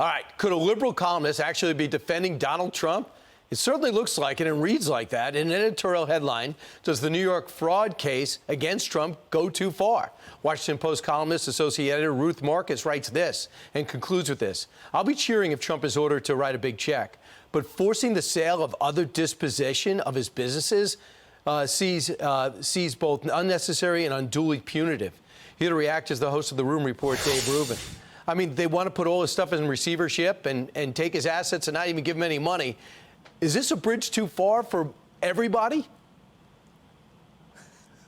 All right, could a liberal columnist actually be defending Donald Trump? It certainly looks like it and reads like that. In an editorial headline, does the New York fraud case against Trump go too far? Washington Post columnist, associate editor Ruth Marcus writes this and concludes with this. I'll be cheering if Trump is ordered to write a big check, but forcing the sale of other disposition of his businesses sees both unnecessary and unduly punitive. Here to react is the host of the Rubin Report, Dave Rubin. I mean, they want to put all his stuff in receivership and take his assets and not even give him any money. Is this a bridge too far for everybody?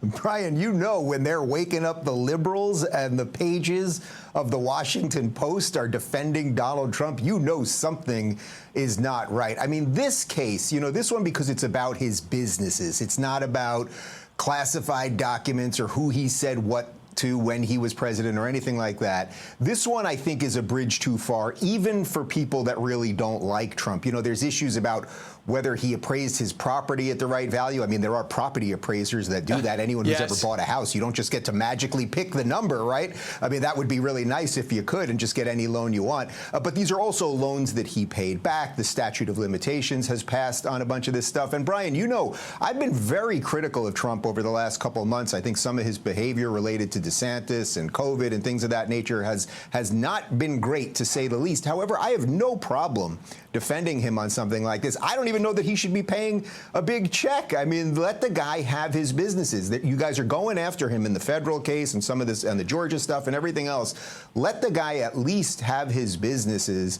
Brian, you know, when they're waking up the liberals and the pages of the Washington Post are defending Donald Trump, you know something is not right. I mean, this case, you know, this one because it's about his businesses. It's not about classified documents or who he said what to when he was president or anything like that. This one, I think, is a bridge too far, even for people that really don't like Trump. You know, there's issues about whether he appraised his property at the right value. I mean, there are property appraisers that do that. Anyone who's ever bought a house, you don't just get to magically pick the number, right? I mean, that would be really nice if you could and just get any loan you want. But these are also loans that he paid back. The statute of limitations has passed on a bunch of this stuff. And Brian, you know, I've been very critical of Trump over the last couple of months. I think some of his behavior related to DeSantis and COVID and things of that nature has not been great, to say the least. However, I have no problem defending him on something like this. I don't even know that he should be paying a big check. I mean, let the guy have his businesses. That you guys are going after him in the federal case and some of this and the Georgia stuff and everything else. Let the guy at least have his businesses.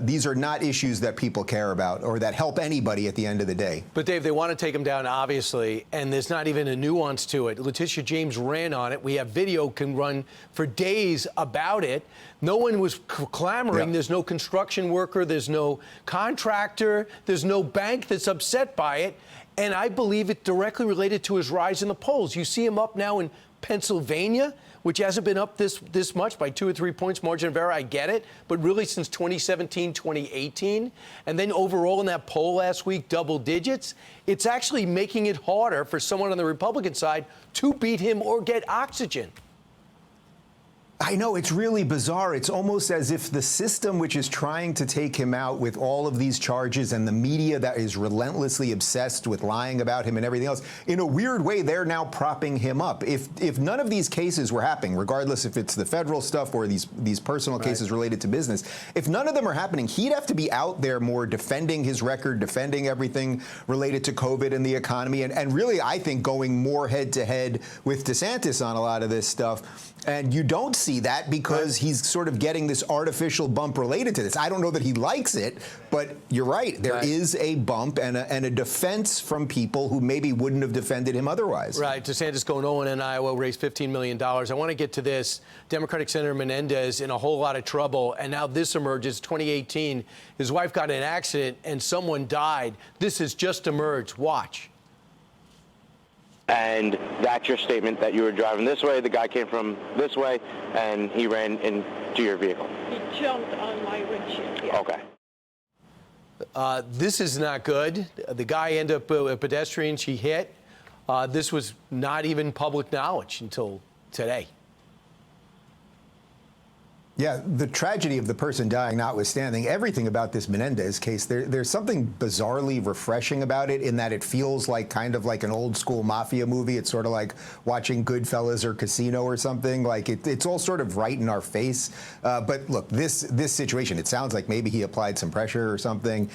These are not issues that people care about or that help anybody at the end of the day. But Dave, they want to take him down, obviously, and there's not even a nuance to it. Letitia James ran on it. We have video can run for days about it. No one was clamoring. There's no construction worker. There's no contractor. There's no bank that's upset by it. And I believe it directly related to his rise in the polls. You see him up now in Pennsylvania, which hasn't been up this much by 2 or 3 points margin of error. I get it. But really since 2017, 2018. And then overall in that poll last week, double digits. It's actually making it harder for someone on the Republican side to beat him or get oxygen. I know, it's really bizarre. It's almost as if the system which is trying to take him out with all of these charges and the media that is relentlessly obsessed with lying about him and everything else, in a weird way, they're now propping him up. If none of these cases were happening, regardless if it's the federal stuff or these personal cases related to business, if none of them are happening, he'd have to be out there more defending his record, defending everything related to COVID and the economy, and really, I think, going more head-to-head with DeSantis on a lot of this stuff. And you don't see that because he's sort of getting this artificial bump related to this. I don't know that he likes it, but you're right. There is a bump and a defense from people who maybe wouldn't have defended him otherwise. Right. DeSantis going 0 in Iowa, raised $15 million. I want to get to this. Democratic Senator Menendez in a whole lot of trouble. And now this emerges. 2018, his wife got in an accident and someone died. This has just emerged. Watch. And that's your statement that you were driving this way, the guy came from this way, and he ran into your vehicle. He jumped on my windshield. Yeah. Okay. This is not good. The guy ended up a pedestrian she hit. This was not even public knowledge until today. Yeah, the tragedy of the person dying notwithstanding, everything about this Menendez case, there's something bizarrely refreshing about it in that it feels like kind of like an old school mafia movie. It's sort of like watching Goodfellas or Casino or something. Like it's all sort of right in our face. But look, this situation, it sounds like maybe he applied some pressure or something.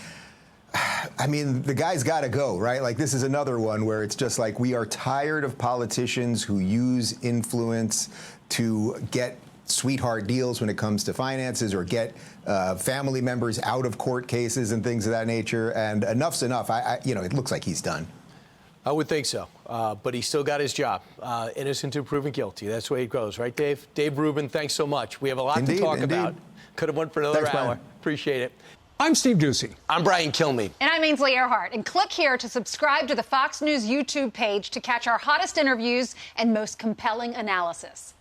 I mean, the guy's got to go, right? Like, this is another one where it's just like we are tired of politicians who use influence to get sweetheart deals when it comes to finances or get family members out of court cases and things of that nature. And enough's enough. You know, it looks like he's done. I would think so. But he still got his job. Innocent until proven guilty. That's the way it goes, right, Dave? Dave Rubin, thanks so much. We have a lot to talk about. Could have went for another hour. Brian. Appreciate it. I'm Steve Ducey. I'm Brian Kilmeade. And I'm Ainsley Earhart. And click here to subscribe to the Fox News YouTube page to catch our hottest interviews and most compelling analysis.